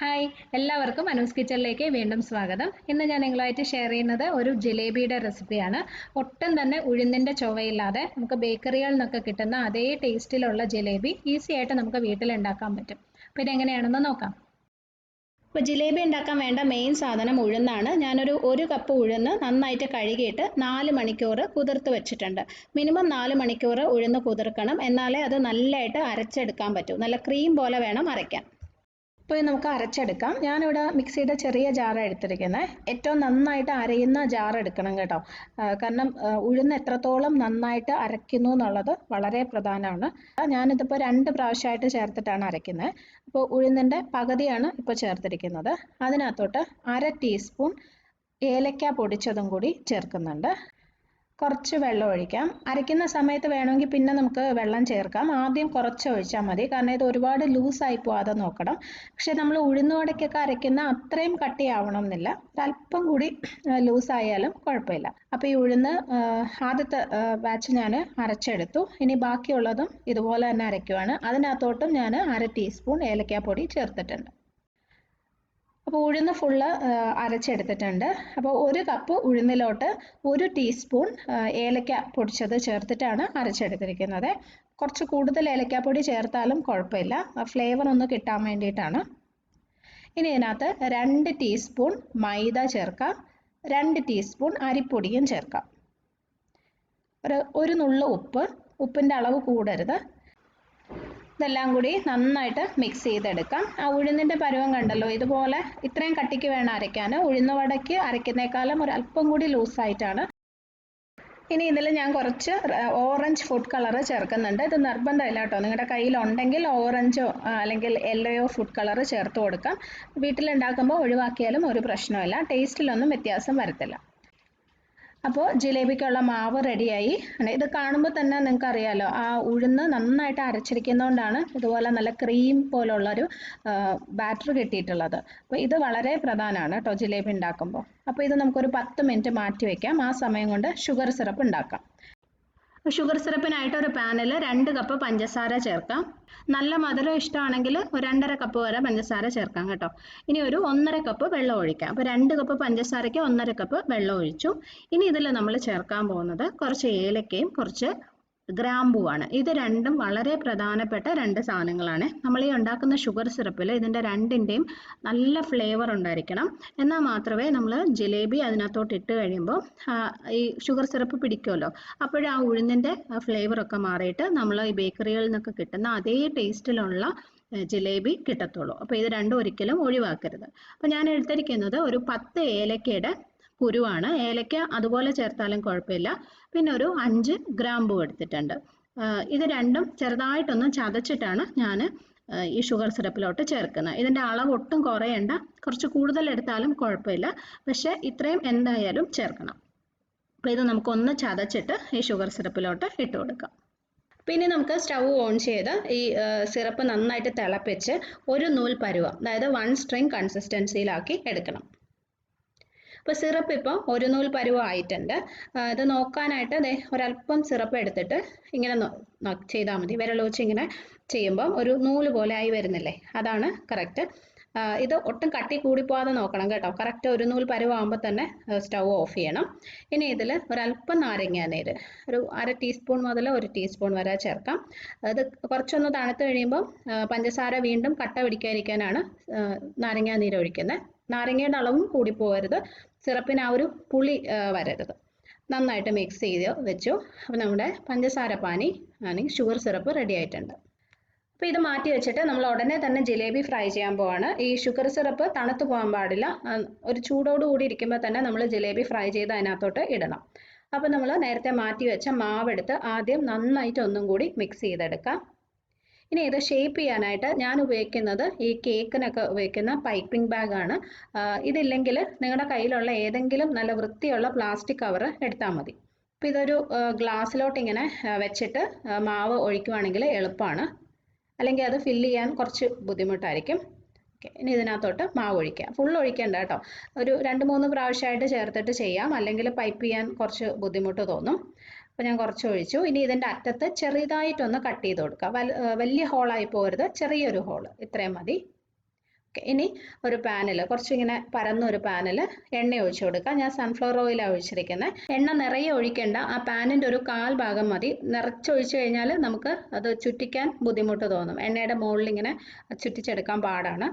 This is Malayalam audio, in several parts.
ഹായ്, എല്ലാവർക്കും അനൂസ് കിച്ചണിലേക്ക് വീണ്ടും സ്വാഗതം. ഇന്ന് ഞാൻ നിങ്ങളുമായിട്ട് ഷെയർ ചെയ്യുന്നത് ഒരു ജിലേബിയുടെ റെസിപ്പിയാണ്. ഒട്ടും തന്നെ ഉഴുന്നിൻ്റെ ചുവയില്ലാതെ നമുക്ക് ബേക്കറികളിൽ നിന്നൊക്കെ കിട്ടുന്ന അതേ ടേസ്റ്റിലുള്ള ജിലേബി ഈസി ആയിട്ട് നമുക്ക് വീട്ടിൽ ഉണ്ടാക്കാൻ പറ്റും. അപ്പോൾ ഇതെങ്ങനെയാണെന്ന് നോക്കാം. ഇപ്പോൾ ജിലേബി ഉണ്ടാക്കാൻ വേണ്ട മെയിൻ സാധനം ഉഴുന്നാണ്. ഒരു കപ്പ് ഉഴുന്ന് നന്നായിട്ട് കഴുകിയിട്ട് 4 മണിക്കൂർ കുതിർത്ത് വെച്ചിട്ടുണ്ട്. മിനിമം 4 മണിക്കൂർ ഉഴുന്ന് കുതിർക്കണം, എന്നാലേ അത് നല്ലതായിട്ട് അരച്ചെടുക്കാൻ പറ്റൂ. നല്ല ക്രീം പോലെ വേണം അരയ്ക്കാൻ. ഇപ്പോൾ നമുക്ക് അരച്ചെടുക്കാം. ഞാനിവിടെ മിക്സിയുടെ ചെറിയ ജാറാണ് എടുത്തിരിക്കുന്നത്. ഏറ്റവും നന്നായിട്ട് അരയുന്ന ജാർ എടുക്കണം കേട്ടോ. കാരണം ഉഴുന്ന് എത്രത്തോളം നന്നായിട്ട് അരയ്ക്കുന്നു എന്നുള്ളത് വളരെ പ്രധാനമാണ്. ഞാനിതിപ്പോൾ 2 പ്രാവശ്യമായിട്ട് ചേർത്തിട്ടാണ് അരയ്ക്കുന്നത്. അപ്പോൾ ഉഴുന്നിൻ്റെ പകുതിയാണ് ഇപ്പോൾ ചേർത്തിരിക്കുന്നത്. അതിനകത്തോട്ട് 1/2 ടീസ്പൂൺ ഏലക്ക പൊടിച്ചതും കൂടി ചേർക്കുന്നുണ്ട്. കുറച്ച് വെള്ളം ഒഴിക്കാം. അരയ്ക്കുന്ന സമയത്ത് വേണമെങ്കിൽ പിന്നെ നമുക്ക് വെള്ളം ചേർക്കാം. ആദ്യം കുറച്ച് ഒഴിച്ചാൽ മതി, കാരണം ഇത് ഒരുപാട് ലൂസായി പോവാതെ നോക്കണം. പക്ഷെ നമ്മൾ ഉഴുന്നുവടയ്ക്കൊക്കെ അരയ്ക്കുന്ന അത്രയും കട്ടിയാവണം എന്നില്ല, ഒരല്പം കൂടി ലൂസായാലും കുഴപ്പമില്ല. അപ്പോൾ ഈ ഉഴുന്ന് ആദ്യത്തെ ബാച്ച് ഞാൻ അരച്ചെടുത്തു. ഇനി ബാക്കിയുള്ളതും ഇതുപോലെ തന്നെ അരയ്ക്കുവാണ്. അതിനകത്തോട്ടും ഞാൻ 1/2 ടീസ്പൂൺ ഏലക്കാപ്പൊടി ചേർത്തിട്ടുണ്ട്. അപ്പോൾ ഉഴുന്ന് ഫുള്ള് അരച്ചെടുത്തിട്ടുണ്ട്. അപ്പോൾ 1 കപ്പ് ഉഴുന്നിലോട്ട് 1 ടീസ്പൂൺ ഏലക്ക പൊടിച്ചത് ചേർത്തിട്ടാണ് അരച്ചെടുത്തിരിക്കുന്നത്. കുറച്ച് കൂടുതൽ ഏലക്കാപ്പൊടി ചേർത്താലും കുഴപ്പമില്ല, ഫ്ലേവർ ഒന്ന് കിട്ടാൻ വേണ്ടിയിട്ടാണ്. ഇനി ഇതിനകത്ത് 2 ടീസ്പൂൺ മൈദ ചേർക്കാം, 2 ടീസ്പൂൺ അരിപ്പൊടിയും ചേർക്കാം. ഒരു നുള്ളു ഉപ്പിൻ്റെ അളവ് കൂടരുത്. ഇതെല്ലാം കൂടി നന്നായിട്ട് മിക്സ് ചെയ്തെടുക്കാം. ആ ഉഴുന്നിൻ്റെ പരുവം കണ്ടല്ലോ, ഇതുപോലെ ഇത്രയും കട്ടിക്ക് വേണം അരയ്ക്കാൻ. ഉഴുന്ന് വടയ്ക്ക് അരയ്ക്കുന്നേക്കാളും ഒരല്പം കൂടി ലൂസായിട്ടാണ്. ഇനി ഇതിൽ ഞാൻ കുറച്ച് ഓറഞ്ച് ഫുഡ് കളർ ചേർക്കുന്നുണ്ട്. ഇത് നിർബന്ധമില്ല കേട്ടോ, നിങ്ങളുടെ കയ്യിലുണ്ടെങ്കിൽ ഓറഞ്ചോ അല്ലെങ്കിൽ യെല്ലോയോ ഫുഡ് കളർ ചേർത്ത് കൊടുക്കാം. വീട്ടിലുണ്ടാക്കുമ്പോൾ ഒഴിവാക്കിയാലും ഒരു പ്രശ്നമില്ല, ടേസ്റ്റിലൊന്നും വ്യത്യാസം വരത്തില്ല. അപ്പോൾ ജിലേബിക്കുള്ള മാവ് റെഡിയായി. ഇത് കാണുമ്പോൾ തന്നെ നിങ്ങൾക്ക് അറിയാമല്ലോ, ആ ഉഴുന്ന് നന്നായിട്ട് അരച്ചിരിക്കുന്നതുകൊണ്ടാണ് ഇതുപോലെ നല്ല ക്രീം പോലുള്ളൊരു ബാറ്റർ കിട്ടിയിട്ടുള്ളത്. അപ്പോൾ ഇത് വളരെ പ്രധാനമാണ് കേട്ടോ ജിലേബി ഉണ്ടാക്കുമ്പോൾ. അപ്പോൾ ഇത് നമുക്കൊരു 10 മിനിറ്റ് മാറ്റി വയ്ക്കാം. ആ സമയം കൊണ്ട് ഷുഗർ സിറപ്പ് ഉണ്ടാക്കാം. ഷുഗർ സിറപ്പിനായിട്ട് ഒരു പാനിൽ 2 കപ്പ് പഞ്ചസാര ചേർക്കാം. നല്ല മധുരം ഇഷ്ടമാണെങ്കിൽ ഒരു 2.5 കപ്പ് വരെ പഞ്ചസാര ചേർക്കാം കേട്ടോ. ഇനി ഒരു 1.5 കപ്പ് വെള്ളം ഒഴിക്കാം. അപ്പോൾ 2 കപ്പ് പഞ്ചസാരയ്ക്ക് 1.5 കപ്പ് വെള്ളം ഒഴിച്ചു. ഇനി ഇതിൽ നമ്മൾ ചേർക്കാൻ പോകുന്നത് കുറച്ച് ഏലക്കയും കുറച്ച് ഗ്രാമ്പുവാണ്. ഇത് രണ്ടും വളരെ പ്രധാനപ്പെട്ട 2 സാധനങ്ങളാണ്. നമ്മൾ ഈ ഉണ്ടാക്കുന്ന ഷുഗർ സിറപ്പിൽ ഇതിൻ്റെ രണ്ടിൻ്റെയും നല്ല ഫ്ലേവർ ഉണ്ടായിരിക്കണം. എന്നാൽ മാത്രമേ നമ്മൾ ജിലേബി അതിനകത്തോട്ട് ഇട്ട് കഴിയുമ്പോൾ ഈ ഷുഗർ സിറപ്പ് പിടിക്കുമല്ലോ, അപ്പോഴേ ആ ഉഴുന്നിൻ്റെ ഫ്ലേവറൊക്കെ മാറിയിട്ട് നമ്മൾ ഈ ബേക്കറികളിൽ നിന്നൊക്കെ കിട്ടുന്ന അതേ ടേസ്റ്റിലുള്ള ജിലേബി കിട്ടത്തുള്ളൂ. അപ്പോൾ ഇത് രണ്ടും ഒരിക്കലും ഒഴിവാക്കരുത്. അപ്പോൾ ഞാൻ എടുത്തിരിക്കുന്നത് ഒരു 10 ഏലക്കയുടെ കുരുവാണ്. ഏലക്ക അതുപോലെ ചേർത്താലും കുഴപ്പമില്ല. പിന്നെ ഒരു 5 ഗ്രാമ്പൂ എടുത്തിട്ടുണ്ട്. ഇത് രണ്ടും ചെറുതായിട്ടൊന്ന് ചതച്ചിട്ടാണ് ഞാൻ ഈ ഷുഗർ സിറപ്പിലോട്ട് ചേർക്കുന്നത്. ഇതിൻ്റെ അളവ് ഒട്ടും കുറയണ്ട, കുറച്ച് കൂടുതൽ എടുത്താലും കുഴപ്പമില്ല, പക്ഷേ ഇത്രയും എന്തായാലും ചേർക്കണം. അപ്പോൾ ഇത് നമുക്കൊന്ന് ചതച്ചിട്ട് ഈ ഷുഗർ സിറപ്പിലോട്ട് ഇട്ട് കൊടുക്കാം. പിന്നെ നമുക്ക് സ്റ്റൗ ഓൺ ചെയ്ത് ഈ സിറപ്പ് നന്നായിട്ട് തിളപ്പിച്ച് ഒരു നൂൽ പരുവം, അതായത് 1 സ്ട്രിങ് കൺസിസ്റ്റൻസിയിലാക്കി എടുക്കണം. അപ്പോൾ സിറപ്പ് ഇപ്പോൾ ഒരു നൂൽ പരുവം ആയിട്ടുണ്ട്. ഇത് നോക്കാനായിട്ട് ഒരല്പം സിറപ്പ് എടുത്തിട്ട് ഇങ്ങനെ ചെയ്താൽ മതി. വിരൽ വെച്ച് ഇങ്ങനെ ചെയ്യുമ്പോൾ ഒരു നൂല് പോലെ ആയി വരുന്നില്ലേ, അതാണ് കറക്റ്റ്. ഇത് ഒട്ടും കട്ടി കൂടിപ്പോവാതെ നോക്കണം കേട്ടോ. കറക്റ്റ് ഒരു നൂൽ പരുവാകുമ്പോൾ തന്നെ സ്റ്റൗ ഓഫ് ചെയ്യണം. ഇനി ഇതിൽ ഒരല്പം നാരങ്ങാനീര്, ഒരു 1/2 ടീസ്പൂൺ മുതൽ 1 ടീസ്പൂൺ വരെ ചേർക്കാം. അത് കുറച്ചൊന്ന് തണുത്ത് കഴിയുമ്പോൾ പഞ്ചസാര വീണ്ടും കട്ട പിടിക്കാതിരിക്കാനാണ് നാരങ്ങാനീര് ഒഴിക്കുന്നത്. നാരങ്ങയുടെ അളവും കൂടിപ്പോകരുത്, സിറപ്പിന് ആ ഒരു പുളി വരരുത്. നന്നായിട്ട് മിക്സ് ചെയ്ത് വെച്ചു. അപ്പോൾ നമ്മുടെ പഞ്ചസാര പാനി ഷുഗർ സിറപ്പ് റെഡി ആയിട്ടുണ്ട്. അപ്പോൾ ഇത് മാറ്റി വെച്ചിട്ട് നമ്മൾ ഉടനെ തന്നെ ജിലേബി ഫ്രൈ ചെയ്യാൻ പോവാണ്. ഈ ഷുഗർ സിറപ്പ് തണുത്ത് പോകാൻ പാടില്ല. ഒരു ചൂടോട് കൂടി ഇരിക്കുമ്പോൾ തന്നെ നമ്മൾ ജിലേബി ഫ്രൈ ചെയ്ത് അതിനകത്തോട്ട് ഇടണം. അപ്പോൾ നമ്മൾ നേരത്തെ മാറ്റി വെച്ച മാവെടുത്ത് ആദ്യം നന്നായിട്ട് ഒന്നും കൂടി മിക്സ് ചെയ്തെടുക്കാം. ഇനി ഇത് ഷേപ്പ് ചെയ്യാനായിട്ട് ഞാൻ ഉപയോഗിക്കുന്നത് ഈ കേക്കിനൊക്കെ ഉപയോഗിക്കുന്ന പൈപ്പിംഗ് ബാഗാണ്. ഇതില്ലെങ്കിൽ നിങ്ങളുടെ കയ്യിലുള്ള ഏതെങ്കിലും നല്ല വൃത്തിയുള്ള പ്ലാസ്റ്റിക് കവർ എടുത്താൽ മതി. അപ്പോൾ ഇതൊരു ഗ്ലാസ്സിലോട്ട് ഇങ്ങനെ വെച്ചിട്ട് മാവ് ഒഴിക്കുവാണെങ്കിൽ എളുപ്പമാണ്, അല്ലെങ്കിൽ അത് ഫില്ല് ചെയ്യാൻ കുറച്ച് ബുദ്ധിമുട്ടായിരിക്കും. ഓക്കെ, ഇനി ഇതിനകത്തോട്ട് മാവ് ഒഴിക്കുക. ഫുൾ ഒഴിക്കേണ്ട കേട്ടോ, ഒരു 2-3 പ്രാവശ്യമായിട്ട് ചേർത്തിട്ട് ചെയ്യാം, അല്ലെങ്കിൽ പൈപ്പ് ചെയ്യാൻ കുറച്ച് ബുദ്ധിമുട്ട് തോന്നും. അപ്പോൾ ഞാൻ കുറച്ച് ഒഴിച്ചു. ഇനി ഇതിൻ്റെ അറ്റത്ത് ചെറുതായിട്ടൊന്ന് കട്ട് ചെയ്ത് കൊടുക്കുക. വലിയ ഹോളായി പോകരുത്, ചെറിയൊരു ഹോള്, ഇത്രയും മതി. ഇനി ഒരു പാനിൽ കുറച്ചിങ്ങനെ പരന്ന ഒരു പാനിൽ എണ്ണ ഒഴിച്ചു കൊടുക്കുക. ഞാൻ സൺഫ്ലവർ ഓയിലാണ് ഒഴിച്ചിരിക്കുന്നത്. എണ്ണ നിറയെ ഒഴിക്കേണ്ട, ആ പാനിൻ്റെ ഒരു 1/4 ഭാഗം മതി. നിറച്ചൊഴിച്ചു കഴിഞ്ഞാൽ നമുക്ക് അത് ചുറ്റിക്കാൻ ബുദ്ധിമുട്ട് തോന്നും. എണ്ണയുടെ മുകളിൽ ഇങ്ങനെ ചുറ്റിച്ചെടുക്കാൻ പാടാണ്.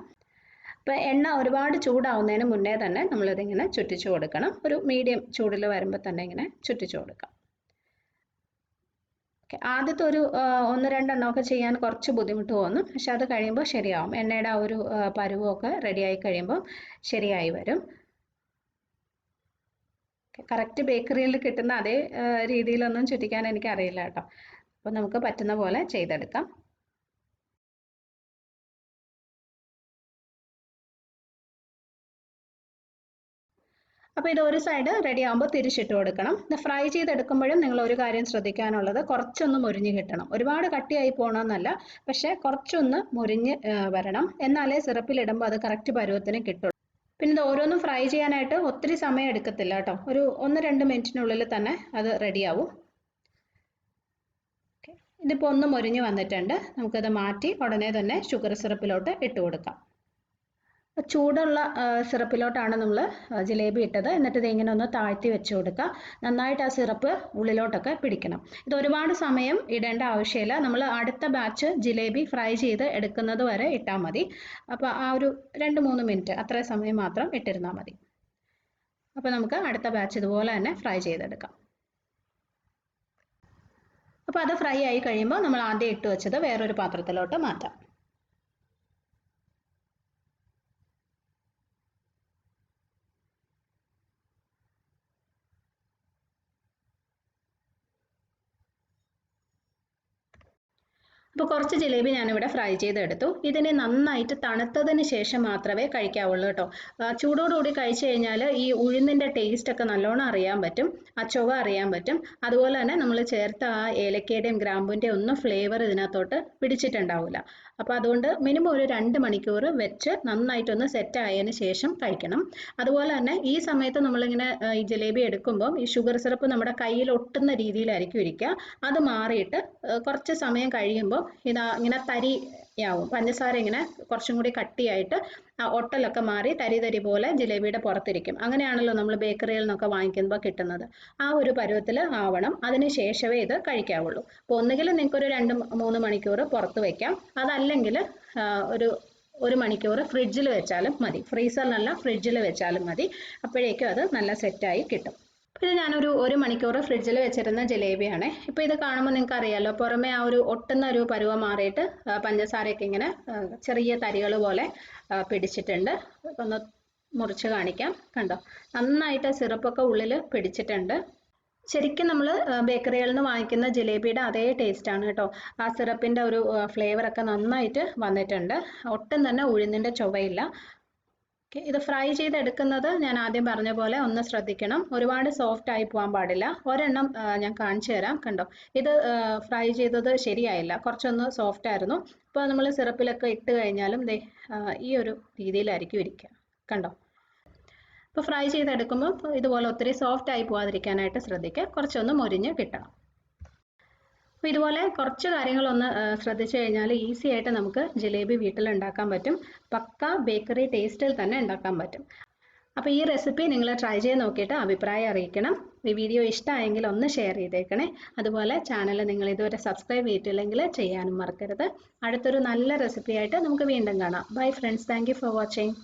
അപ്പോൾ എണ്ണ ഒരുപാട് ചൂടാവുന്നതിന് മുന്നേ തന്നെ നമ്മളിതിങ്ങനെ ചുറ്റിച്ചു കൊടുക്കണം. ഒരു മീഡിയം ചൂടിൽ വരുമ്പോൾ തന്നെ ഇങ്ങനെ ചുറ്റിച്ചു കൊടുക്കാം. ആദ്യത്തെ ഒരു 1-2 എണ്ണമൊക്കെ ചെയ്യാൻ കുറച്ച് ബുദ്ധിമുട്ട് തോന്നും. പക്ഷെ അത് കഴിയുമ്പോൾ ശരിയാവും. എണ്ണയുടെ ആ ഒരു പരുവമൊക്കെ റെഡിയായി കഴിയുമ്പോൾ ശരിയായി വരും. കറക്റ്റ് ബേക്കറിയിൽ കിട്ടുന്ന അതേ രീതിയിലൊന്നും ചുറ്റിക്കാൻ എനിക്കറിയില്ല കേട്ടോ. അപ്പോൾ നമുക്ക് പറ്റുന്ന പോലെ ചെയ്തെടുക്കാം. അപ്പോൾ ഇത് ഒരു സൈഡ് റെഡി ആകുമ്പോൾ തിരിച്ചിട്ട് കൊടുക്കണം. ഇത് ഫ്രൈ ചെയ്തെടുക്കുമ്പോഴും നിങ്ങൾ ഒരു കാര്യം ശ്രദ്ധിക്കാനുള്ളത്, കുറച്ചൊന്ന് മുരിഞ്ഞ് കിട്ടണം. ഒരുപാട് കട്ടിയായി പോകണമെന്നല്ല, പക്ഷേ കുറച്ചൊന്ന് മുരിഞ്ഞ് വരണം. എന്നാലേ സിറപ്പിലിടുമ്പോൾ അത് കറക്റ്റ് പരുവത്തിന് കിട്ടുള്ളൂ. പിന്നെ ഇത് ഓരോന്നും ഫ്രൈ ചെയ്യാനായിട്ട് ഒത്തിരി സമയം എടുക്കത്തില്ല കേട്ടോ. ഒരു 1-2 മിനിറ്റിനുള്ളിൽ തന്നെ അത് റെഡിയാവും. ഇതിപ്പോൾ ഒന്ന് മുരിഞ്ഞ് വന്നിട്ടുണ്ട്. നമുക്കത് മാറ്റി ഉടനെ തന്നെ ഷുഗർ സിറപ്പിലോട്ട് ഇട്ട് കൊടുക്കാം. ചൂടുള്ള സിറപ്പിലോട്ടാണ് നമ്മൾ ജിലേബി ഇട്ടത്. എന്നിട്ട് ഇത് ഇങ്ങനെ ഒന്ന് താഴ്ത്തി വെച്ച് കൊടുക്കുക. നന്നായിട്ട് ആ സിറപ്പ് ഉള്ളിലോട്ടൊക്കെ പിടിക്കണം. ഇത് ഒരുപാട് സമയം ഇടേണ്ട ആവശ്യമില്ല. നമ്മൾ അടുത്ത ബാച്ച് ജിലേബി ഫ്രൈ ചെയ്ത് എടുക്കുന്നത് വരെ ഇട്ടാൽ മതി. അപ്പോൾ ആ ഒരു 2-3 മിനിറ്റ് അത്ര സമയം മാത്രം ഇട്ടിരുന്നാൽ മതി. അപ്പോൾ നമുക്ക് അടുത്ത ബാച്ച് ഇതുപോലെ തന്നെ ഫ്രൈ ചെയ്തെടുക്കാം. അപ്പോൾ അത് ഫ്രൈ ആയി കഴിയുമ്പോൾ നമ്മൾ ആദ്യം ഇട്ട് വെച്ചത് വേറൊരു പാത്രത്തിലോട്ട് മാറ്റാം. അപ്പോൾ കുറച്ച് ജിലേബി ഞാനിവിടെ ഫ്രൈ ചെയ്തെടുത്തു. ഇതിനെ നന്നായിട്ട് തണുത്തതിന് ശേഷം മാത്രമേ കഴിക്കാവുള്ളൂ കേട്ടോ. ചൂടോടുകൂടി കഴിച്ചു കഴിഞ്ഞാൽ ഈ ഉഴുന്നിൻ്റെ ടേസ്റ്റ് ഒക്കെ നല്ലോണം അറിയാൻ പറ്റും, ആ ചുവ അറിയാൻ പറ്റും. അതുപോലെ തന്നെ നമ്മൾ ചേർത്ത ആ ഏലക്കയുടെയും ഗ്രാമ്പൂവിൻ്റെയും ഒന്നും ഫ്ലേവർ ഇതിനകത്തോട്ട് പിടിച്ചിട്ടുണ്ടാവില്ല. അപ്പോൾ അതുകൊണ്ട് മിനിമം ഒരു 2 മണിക്കൂർ വെച്ച് നന്നായിട്ടൊന്ന് സെറ്റ് ആയതിന് ശേഷം കഴിക്കണം. അതുപോലെ തന്നെ ഈ സമയത്ത് നമ്മളിങ്ങനെ ഈ ജിലേബി എടുക്കുമ്പോൾ ഈ ഷുഗർ സിറപ്പ് നമ്മുടെ കയ്യിൽ ഒട്ടുന്ന രീതിയിലായിരിക്കും ഇരിക്കുക. അത് മാറിയിട്ട് കുറച്ച് സമയം കഴിയുമ്പോൾ ഇങ്ങനെ തരിയാവും. പഞ്ചസാര ഇങ്ങനെ കുറച്ചും കൂടി കട്ടിയായിട്ട് ഒട്ടലൊക്കെ മാറി തരി തരി പോലെ ജിലേബിയുടെ പുറത്തിരിക്കും. അങ്ങനെയാണല്ലോ നമ്മൾ ബേക്കറിയിൽ നിന്നൊക്കെ വാങ്ങിക്കുമ്പോൾ കിട്ടുന്നത്. ആ ഒരു പരുവത്തിൽ ആവണം. അതിന് ശേഷമേ ഇത് കഴിക്കാവുള്ളൂ. അപ്പോൾ ഒന്നുകിൽ നിങ്ങൾക്കൊരു 2-3 മണിക്കൂർ പുറത്ത് വയ്ക്കാം. അതല്ലെങ്കിൽ ഒരു 1 മണിക്കൂർ ഫ്രിഡ്ജിൽ വെച്ചാലും മതി. ഫ്രീസറിനല്ല, ഫ്രിഡ്ജിൽ വെച്ചാലും മതി. അപ്പോഴേക്കും അത് നല്ല സെറ്റായി കിട്ടും. ഇത് ഞാനൊരു 1 മണിക്കൂർ ഫ്രിഡ്ജിൽ വെച്ചിരുന്ന ജിലേബിയാണ്. ഇപ്പോൾ ഇത് കാണുമ്പോൾ നിങ്ങൾക്ക് അറിയാമല്ലോ, പുറമെ ആ ഒരു ഒട്ടുന്ന ഒരു പരുവം മാറിയിട്ട് പഞ്ചസാരയൊക്കെ ഇങ്ങനെ ചെറിയ തരികൾ പോലെ പിടിച്ചിട്ടുണ്ട്. ഒന്ന് മുറിച്ച് കാണിക്കാം. കണ്ടോ, നന്നായിട്ട് സിറപ്പൊക്കെ ഉള്ളിൽ പിടിച്ചിട്ടുണ്ട്. ശരിക്കും നമ്മൾ ബേക്കറികളിൽ നിന്ന് വാങ്ങിക്കുന്ന ജിലേബിയുടെ അതേ ടേസ്റ്റാണ് കേട്ടോ. ആ സിറപ്പിൻ്റെ ഒരു ഫ്ലേവറൊക്കെ നന്നായിട്ട് വന്നിട്ടുണ്ട്. ഒട്ടും തന്നെ ഉഴുന്നിൻ്റെ ചുവയില്ല. ഇത് ഫ്രൈ ചെയ്തെടുക്കുന്നത് ഞാൻ ആദ്യം പറഞ്ഞ പോലെ ഒന്ന് ശ്രദ്ധിക്കണം. ഒരുപാട് സോഫ്റ്റ് ആയി പോകാൻ പാടില്ല. ഒരെണ്ണം ഞാൻ കാണിച്ചു തരാം. കണ്ടോ, ഇത് ഫ്രൈ ചെയ്തത് ശരിയായില്ല, കുറച്ചൊന്ന് സോഫ്റ്റ് ആയിരുന്നു. അപ്പോൾ നമ്മൾ സിറപ്പിലൊക്കെ ഇട്ട് കഴിഞ്ഞാലും ഈ ഒരു രീതിയിലായിരിക്കും ഇരിക്കുക. കണ്ടോ, അപ്പോൾ ഫ്രൈ ചെയ്തെടുക്കുമ്പോൾ ഇതുപോലെ ഒത്തിരി സോഫ്റ്റ് ആയി പോകാതിരിക്കാനായിട്ട് ശ്രദ്ധിക്കുക. കുറച്ചൊന്ന് മൊരിഞ്ഞ് കിട്ടണം. അപ്പോൾ ഇതുപോലെ കുറച്ച് കാര്യങ്ങളൊന്ന് ശ്രദ്ധിച്ചു കഴിഞ്ഞാൽ ഈസി ആയിട്ട് നമുക്ക് ജിലേബി വീട്ടിൽ ഉണ്ടാക്കാൻ പറ്റും. പക്ക ബേക്കറി ടേസ്റ്റിൽ തന്നെ ഉണ്ടാക്കാൻ പറ്റും. അപ്പോൾ ഈ റെസിപ്പി നിങ്ങൾ ട്രൈ ചെയ്ത് നോക്കിയിട്ട് അഭിപ്രായം അറിയിക്കണം. ഈ വീഡിയോ ഇഷ്ടമായെങ്കിൽ ഒന്ന് ഷെയർ ചെയ്തേക്കണേ. അതുപോലെ ചാനൽ നിങ്ങൾ ഇതുവരെ സബ്സ്ക്രൈബ് ചെയ്തിട്ടില്ലെങ്കിൽ ചെയ്യാനും മറക്കരുത്. അടുത്തൊരു നല്ല റെസിപ്പി ആയിട്ട് നമുക്ക് വീണ്ടും കാണാം. Bye friends, thank you for watching.